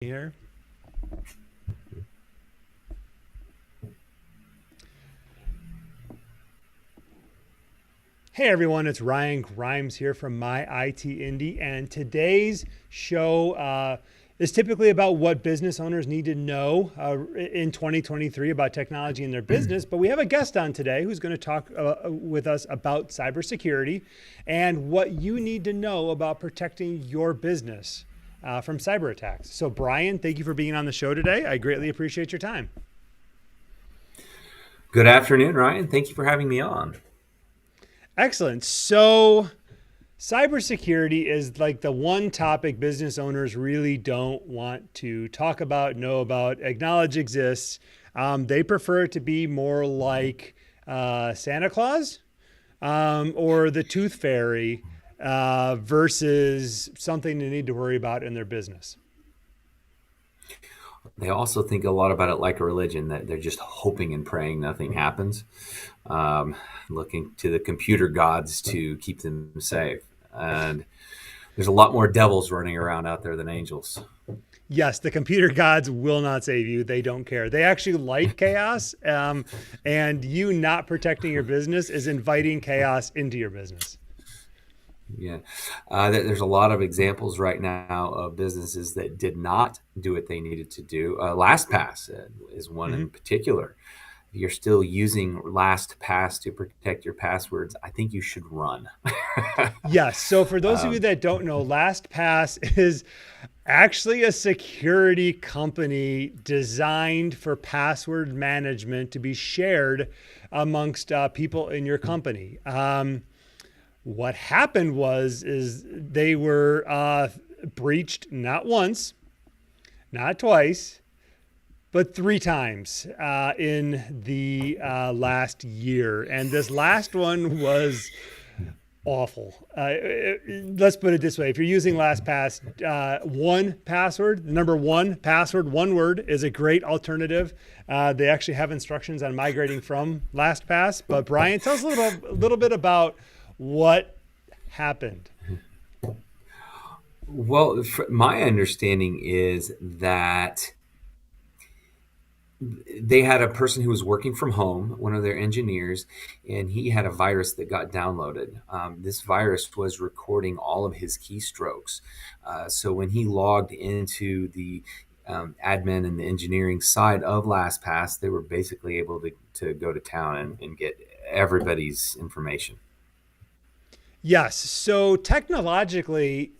Here. Hey everyone, it's Ryan Grimes here from My IT Indie, and today's show is typically about what business owners need to know in 2023 about technology in their business. But we have a guest on today who's going to talk with us about cybersecurity and what you need to know about protecting your business from cyber attacks. So, Brian, thank you for being on the show today. I greatly appreciate your time. Good afternoon, Ryan. Thank you for having me on. Excellent. So, cybersecurity is like the one topic business owners really don't want to talk about, know about, acknowledge exists. They prefer it to be more like Santa Claus or the Tooth Fairy versus something they need to worry about in their business. They also think a lot about it like a religion, that they're just hoping and praying nothing happens, um, looking to the computer gods to keep them safe. And there's a lot more devils running around out there than angels. Yes, the computer gods will not save you. They don't care. They actually like chaos. And you not protecting your business is inviting chaos into your business. Yeah. There's a lot of examples right now of businesses that did not do what they needed to do. Lastpass is one Mm-hmm. in particular. If you're still using LastPass to protect your passwords, I think you should run. Yes. So for those of you um, that don't know, LastPass is actually a security company designed for password management to be shared amongst people in your company. What happened is they were breached not once, not twice, but three times in the last year, and this last one was awful. Let's put it this way: if you're using LastPass, one password, the number one password, one word is a great alternative. They actually have instructions on migrating from LastPass. But Brian, tell us a little bit about what happened. well, my understanding is that they had a person who was working from home, one of their engineers, and he had a virus that got downloaded. This virus was recording all of his keystrokes. So when he logged into the admin and the engineering side of LastPass, they were basically able to go to town and get everybody's information. Yes. So technologically,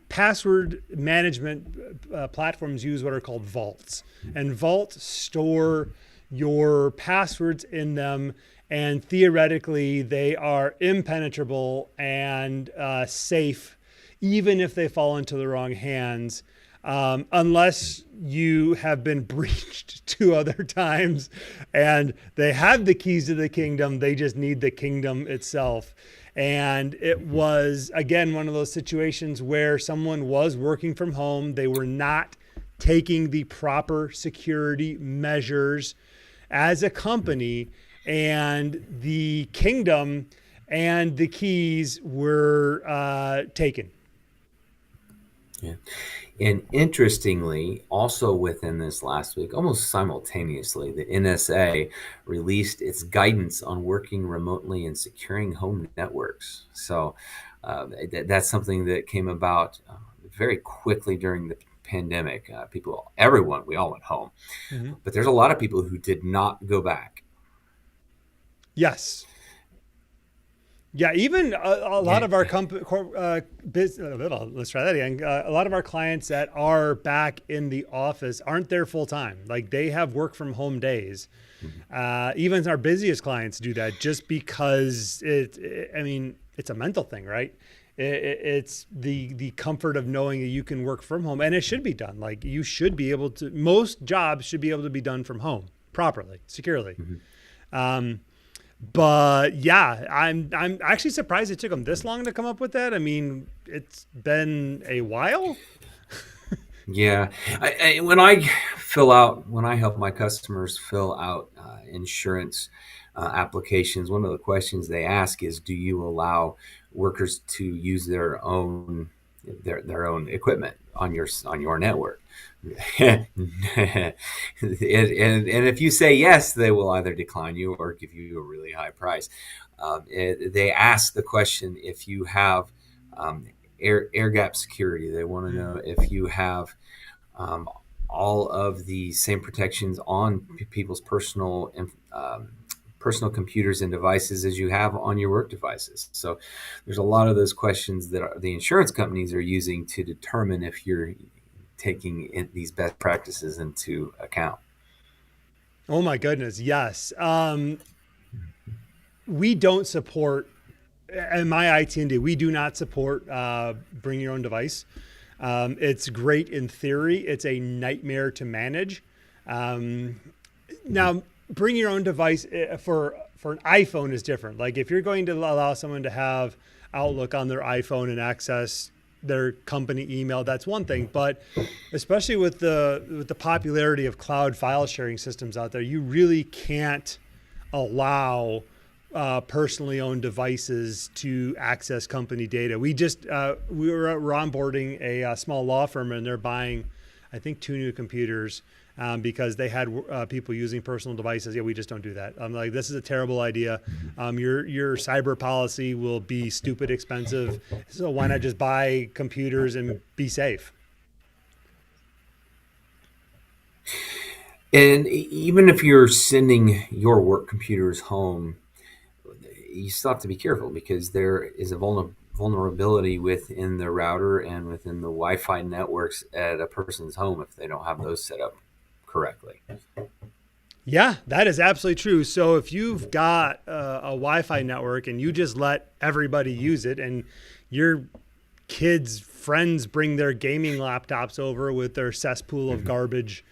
password management platforms use what are called vaults, and vaults store your passwords in them. And theoretically, they are impenetrable and safe, even if they fall into the wrong hands, unless you have been breached two other times and they have the keys to the kingdom. They just need the kingdom itself. And it was, again, one of those situations where someone was working from home. They were not taking the proper security measures as a company, and the kingdom and the keys were taken. Yeah. And interestingly, also within this last week, almost simultaneously, the NSA released its guidance on working remotely and securing home networks. So that's something that came about very quickly during the pandemic. Everyone, we all went home. Mhm. But there's a lot of people who did not go back. Yes. Yeah, even a lot Yeah. of our let's try that again. A lot of our clients that are back in the office aren't there full time. Like they have work from home days. Even our busiest clients do that just because I mean, it's a mental thing, right? It's the comfort of knowing that you can work from home, and it should be done. Like you should be able to. Most jobs should be able to be done from home properly, securely. Mhm. Um, but yeah, I'm actually surprised it took them this long to come up with that. I mean, it's been a while. Yeah, when I help my customers fill out insurance applications, one of the questions they ask is, "Do you allow workers to use their own equipment on your network?" and if you say yes, they will either decline you or give you a really high price. They ask the question if you have um, air gap security. They want to know if you have um, all of the same protections on people's personal computers and devices as you have on your work devices. So there's a lot of those questions that the insurance companies are using to determine if you're taking these best practices into account. Oh my goodness, yes. We don't support, in my IT&D, we do not support bring your own device. It's great in theory. It's a nightmare to manage. Um, Now, bring your own device for an iPhone is different. Like if you're going to allow someone to have Outlook on their iPhone and access their company email, that's one thing. But especially with the popularity of cloud file sharing systems out there, you really can't allow personally owned devices to access company data. We're onboarding a small law firm, and they're buying, I think, 2 new computers because they had people using personal devices. Yeah, we just don't do that. I'm like, this is a terrible idea. Your cyber policy will be stupid expensive. So why not just buy computers and be safe? And even if you're sending your work computers home, you still have to be careful because there is a vulnerability within the router and within the Wi-Fi networks at a person's home if they don't have those set up correctly. Yeah, that is absolutely true. So if you've got a Wi-Fi network and you just let everybody use it, and your kids' friends bring their gaming laptops over with their cesspool of garbage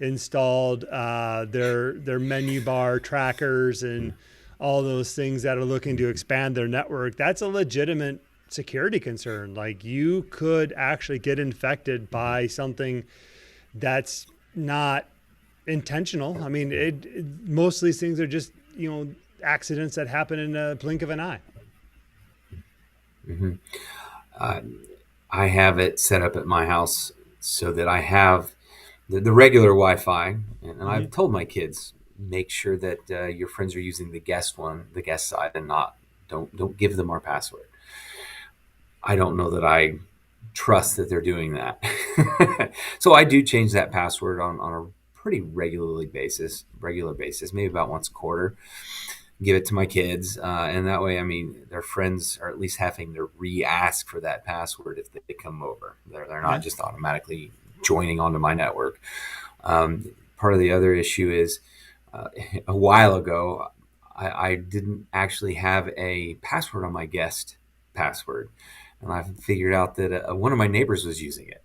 installed, their menu bar trackers, and all those things that are looking to expand their network, that's a legitimate security concern. Like you could actually get infected by something that's not intentional. I mean, most of these things are just, accidents that happen in a blink of an eye. Mm-hmm. Uh, I have it set up at my house so that I have the regular Wi-Fi, and I've Mm-hmm. told my kids make sure that your friends are using the guest side, and not don't give them our password. I don't know that I trust that they're doing that, so I do change that password on a pretty regular basis, maybe about once a quarter. Give it to my kids, and that way, I mean, their friends are at least having to re-ask for that password if they come over. They're not Yeah. just automatically joining onto my network. Part of the other issue is a while ago, I didn't actually have a password on my guest password, and I figured out that one of my neighbors was using it.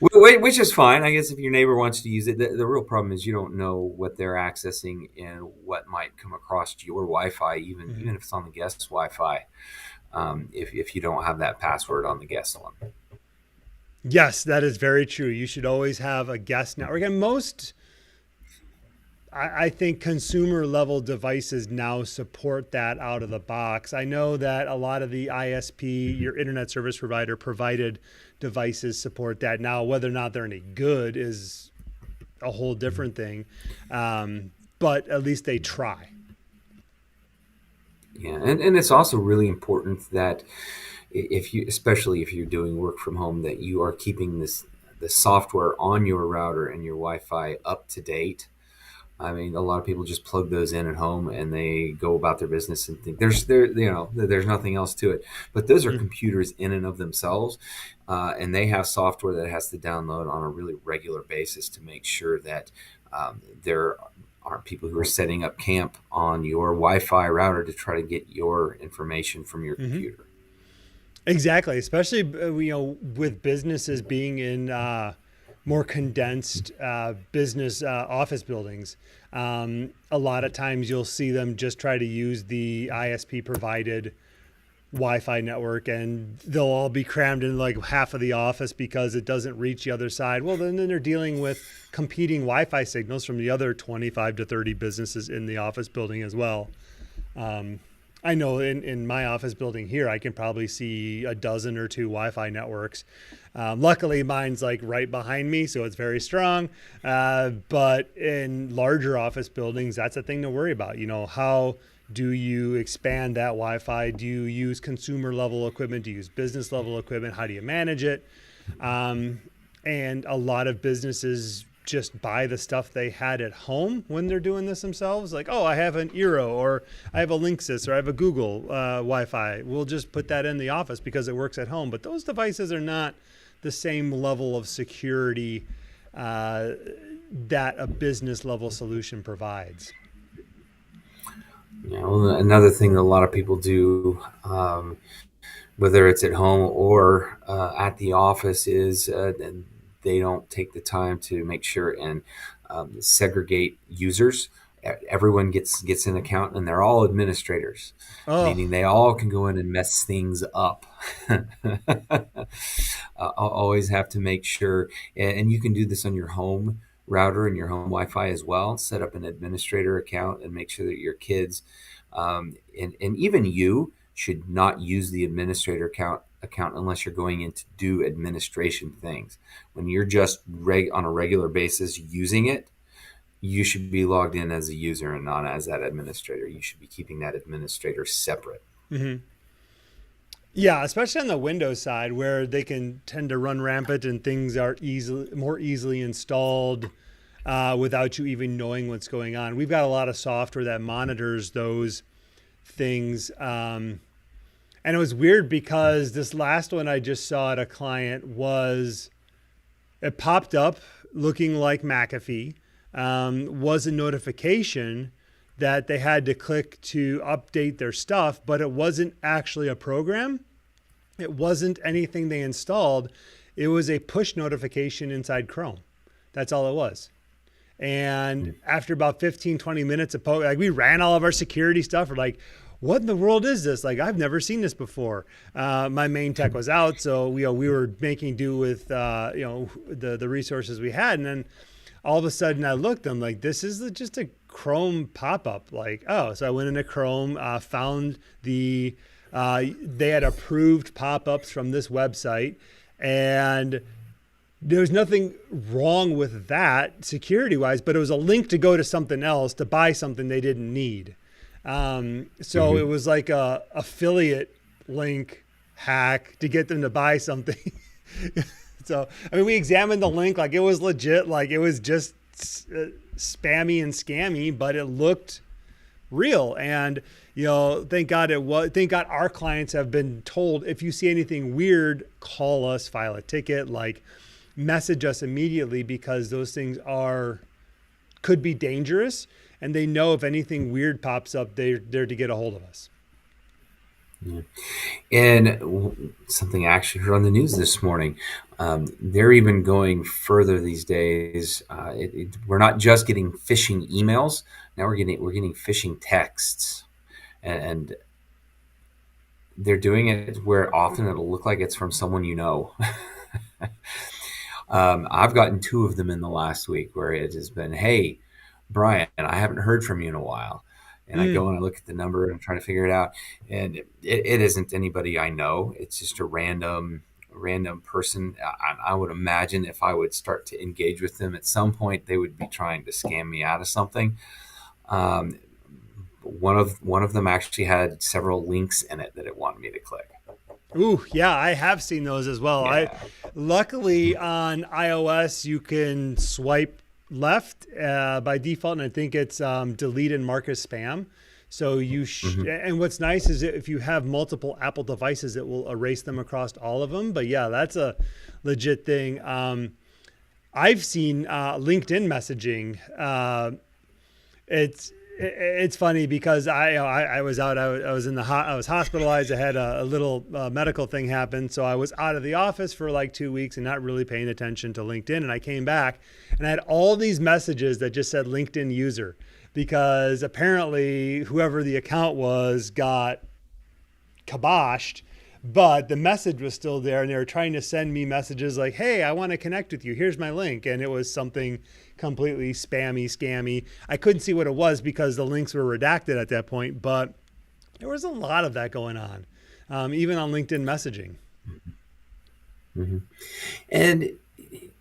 Which is fine, I guess, if your neighbor wants to use it. The real problem is you don't know what they're accessing and what might come across your Wi-Fi, even Mhm. if it's on the guest's Wi-Fi. If you don't have that password on the guest one. Yes, that is very true. You should always have a guest network. And I think consumer level devices now support that out of the box. I know that a lot of the ISP, your internet service provider provided devices support that. Now, whether or not they're any good is a whole different thing. But at least they try. Yeah, and it's also really important that if you, especially if you're doing work from home, that you are keeping the software on your router and your Wi-Fi up to date. I mean, a lot of people just plug those in at home and they go about their business and think there's nothing else to it. But those are Mm. computers in and of themselves, and they have software that has to download on a really regular basis to make sure that there aren't people who are setting up camp on your Wi-Fi router to try to get your information from your Hmm. computer. Exactly, especially with businesses being in more condensed business office buildings. A lot of times you'll see them just try to use the ISP provided Wi-Fi network, and they'll all be crammed in like half of the office because it doesn't reach the other side. Well, then they're dealing with competing Wi-Fi signals from the other 25 to 30 businesses in the office building as well. Um, I know in my office building here, I can probably see a dozen or two Wi-Fi networks. Luckily, mine's like right behind me, so it's very strong. But in larger office buildings, that's a thing to worry about. How do you expand that Wi-Fi? Do you use consumer level equipment? Do you use business level equipment? How do you manage it? And a lot of businesses just buy the stuff they had at home when they're doing this themselves. Like, oh, I have an Eero, or I have a Linksys, or I have a Google Wi-Fi. We'll just put that in the office because it works at home. But those devices are not the same level of security that a business level solution provides. Yeah, well, another thing that a lot of people do, whether it's at home or at the office, is they don't take the time to make sure and segregate users. Everyone gets an account, and they're all administrators, Oh, meaning they all can go in and mess things up. I'll always have to make sure, and you can do this on your home router and your home Wi-Fi as well. Set up an administrator account and make sure that your kids, and even you, should not use the administrator account unless you're going in to do administration things. When you're just on a regular basis using it, you should be logged in as a user and not as that administrator. You should be keeping that administrator separate. mm-hmm. Yeah, especially on the Windows side where they can tend to run rampant and things are more easily installed without you even knowing what's going on. We've got a lot of software that monitors those things. And it was weird because this last one I just saw at a client it popped up looking like McAfee, was a notification that they had to click to update their stuff, but it wasn't actually a program. It wasn't anything they installed. It was a push notification inside Chrome. That's all it was. And after about 15, 20 minutes of we ran all of our security stuff. We're like, what in the world is this? Like, I've never seen this before. My main tech was out, so we were making do with the resources we had. And then all of a sudden I looked, I'm like, this is just a Chrome pop-up. Like, oh, so I went into Chrome, found they had approved pop-ups from this website, and there was nothing wrong with that security-wise, but it was a link to go to something else to buy something they didn't need. So it was like a affiliate link hack to get them to buy something. So, I mean, we examined the link, like it was legit, like it was just spammy and scammy, but it looked real. And, thank God our clients have been told, if you see anything weird, call us, file a ticket, like message us immediately, because those things could be dangerous. And they know if anything weird pops up, they're to get a hold of us. Yeah. And something I actually heard on the news this morning, they're even going further these days. We're not just getting phishing emails. Now we're getting phishing texts, and they're doing it where often it'll look like it's from someone you know. I've gotten 2 of them in the last week where it has been, "Hey, Brian, I haven't heard from you in a while." And I go and I look at the number and try to figure it out. And it isn't anybody I know. It's just a random person. I would imagine if I would start to engage with them at some point, they would be trying to scam me out of something. One of them actually had several links in it that it wanted me to click. Ooh, yeah, I have seen those as well. Yeah. Luckily on iOS, you can swipe left by default, and I think it's delete and mark as spam. So and what's nice is if you have multiple Apple devices, it will erase them across all of them. But yeah, that's a legit thing. I've seen LinkedIn messaging. It's funny because I was out. I was hospitalized. I had a little medical thing happen, so I was out of the office for like 2 weeks and not really paying attention to LinkedIn. And I came back and I had all these messages that just said LinkedIn user, because apparently whoever the account was got kiboshed, but the message was still there, and they were trying to send me messages like, "Hey, I want to connect with you. Here's my link." And it was something completely spammy, scammy. I couldn't see what it was because the links were redacted at that point, but There was a lot of that going on, even on LinkedIn messaging. Hmm. And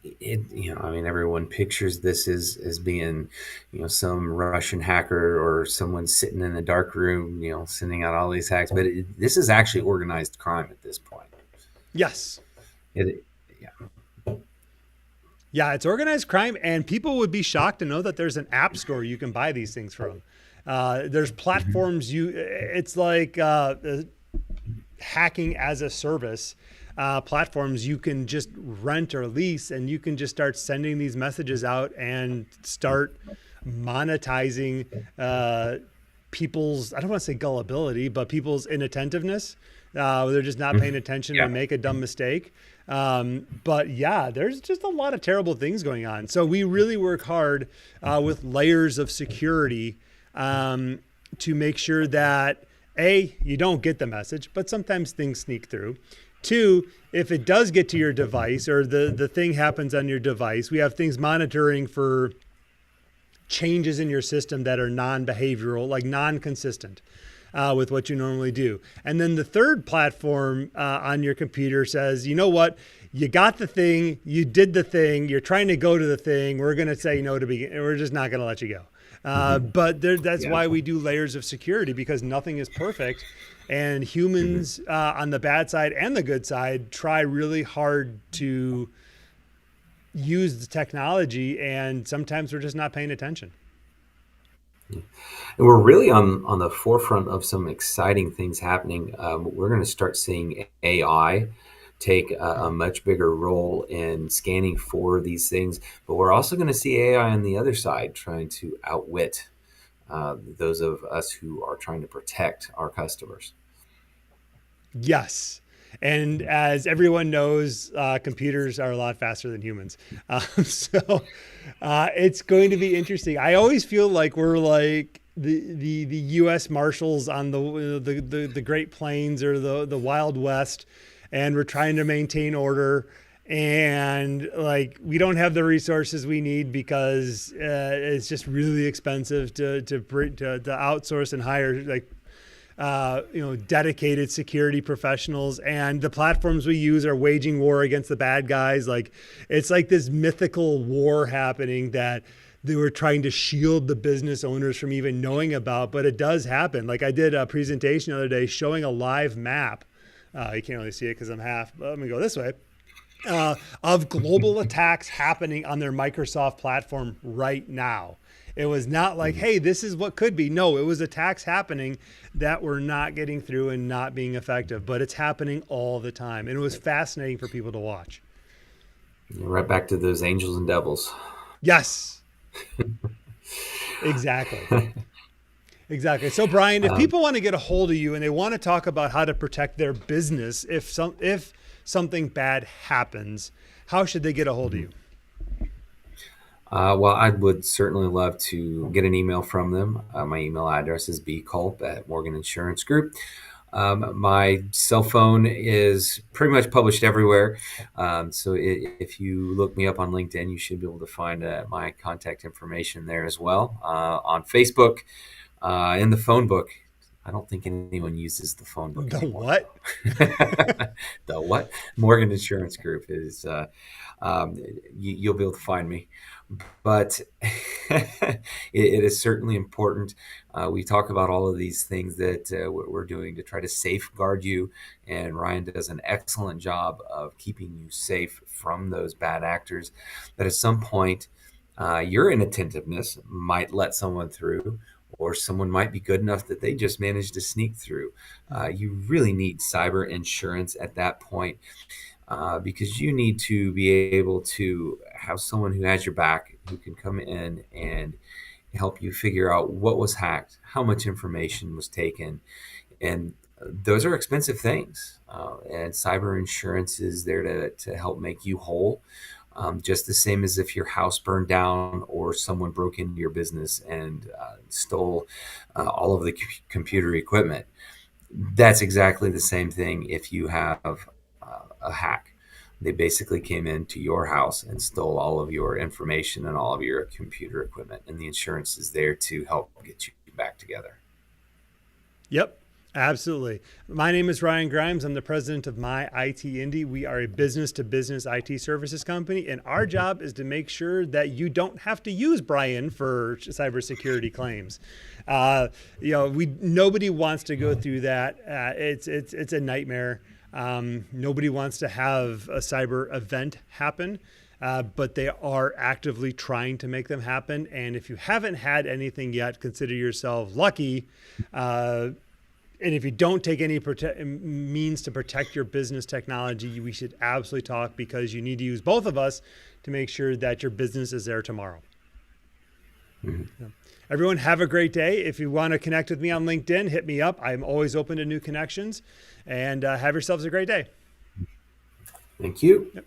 I mean, everyone pictures this as being, some Russian hacker or someone sitting in a dark room, sending out all these hacks. But this is actually organized crime at this point. Yes. It, yeah. Yeah, it's organized crime, and people would be shocked to know that there's an app store you can buy these things from. There's Hmm. platforms it's like hacking as a service platforms you can just rent or lease, and you can just start sending these messages out and start monetizing people's, I don't want to say gullibility, but people's inattentiveness. They're just not paying attention and Yeah. they make a dumb mistake. But yeah, there's just a lot of terrible things going on. So we really work hard with layers of security to make sure that A, you don't get the message, but sometimes things sneak through. Two, if it does get to your device or the thing happens on your device, we have things monitoring for changes in your system that are non-behavioral, like non-consistent with what you normally do. And then the third platform on your computer says, you know what? You got the thing, you did the thing, you're trying to go to the thing. We're going to say no to begin. We're just not going to let you go. Hmm. That's Yeah. why we do layers of security, because nothing is perfect. And Hmm. humans on the bad side and the good side try really hard to use the technology, and sometimes we're just not paying attention. And we're really on the forefront of some exciting things happening. We're going to start seeing AI take a much bigger role in scanning for these things, but we're also going to see AI on the other side trying to outwit those of us who are trying to protect our customers. Yes. And as everyone knows, computers are a lot faster than humans. It's going to be interesting. I always feel like we're like the U.S. Marshals on the Great Plains or the Wild West, and we're trying to maintain order. And like we don't have the resources we need because it's just really expensive to outsource and hire like dedicated security professionals, and the platforms we use are waging war against the bad guys. Like it's like this mythical war happening that they were trying to shield the business owners from even knowing about, but it does happen. Like I did a presentation the other day showing a live map. You can't really see it because I'm half, but let me go this way of global attacks happening on their Microsoft platform right now. It was not like, Mhm. hey, this is what could be. No, it was attacks happening that were not getting through and not being effective, but it's happening all the time. And it was fascinating for people to watch. Right back to those angels and devils. Yes, exactly. Exactly. So Brian, if Um, people want to get a hold of you and they want to talk about how to protect their business if something bad happens, how should they get a hold of you? well, I would certainly love to get an email from them. My email address is bculp at Morgan Insurance Group. My cell phone is pretty much published everywhere. So if you look me up on LinkedIn, you should be able to find my contact information there as well. On Facebook, in the phone book. I don't think anyone uses the phone book The anymore, what? though. The what? Morgan Insurance Group is, you'll be able to find me. But it is certainly important. We talk about all of these things that we're doing to try to safeguard you, and Ryan does an excellent job of keeping you safe from those bad actors. But at some point, your inattentiveness might let someone through, or someone might be good enough that they just managed to sneak through. You really need cyber insurance at that point, because you need to be able to have someone who has your back, who can come in and help you figure out what was hacked, how much information was taken, and those are expensive things. And cyber insurance is there to help make you whole, just the same as if your house burned down or someone broke into your business and stole all of the computer equipment. That's exactly the same thing if you have a hack. They basically came into your house and stole all of your information and all of your computer equipment, and the insurance is there to help get you back together. Yep. Absolutely. My name is Ryan Grimes. I'm the president of My IT Indy. We are a business to business IT services company, and our job is to make sure that you don't have to use Brian for cybersecurity claims. Nobody wants to go through that. It's a nightmare. Nobody wants to have a cyber event happen. But they are actively trying to make them happen. And if you haven't had anything yet, consider yourself lucky. And if you don't take any means to protect your business technology, we should absolutely talk, because you need to use both of us to make sure that your business is there tomorrow. Mm-hmm. Yeah. Everyone, have a great day. If you want to connect with me on LinkedIn, hit me up. I'm always open to new connections. And have yourselves a great day. Thank you. Yep.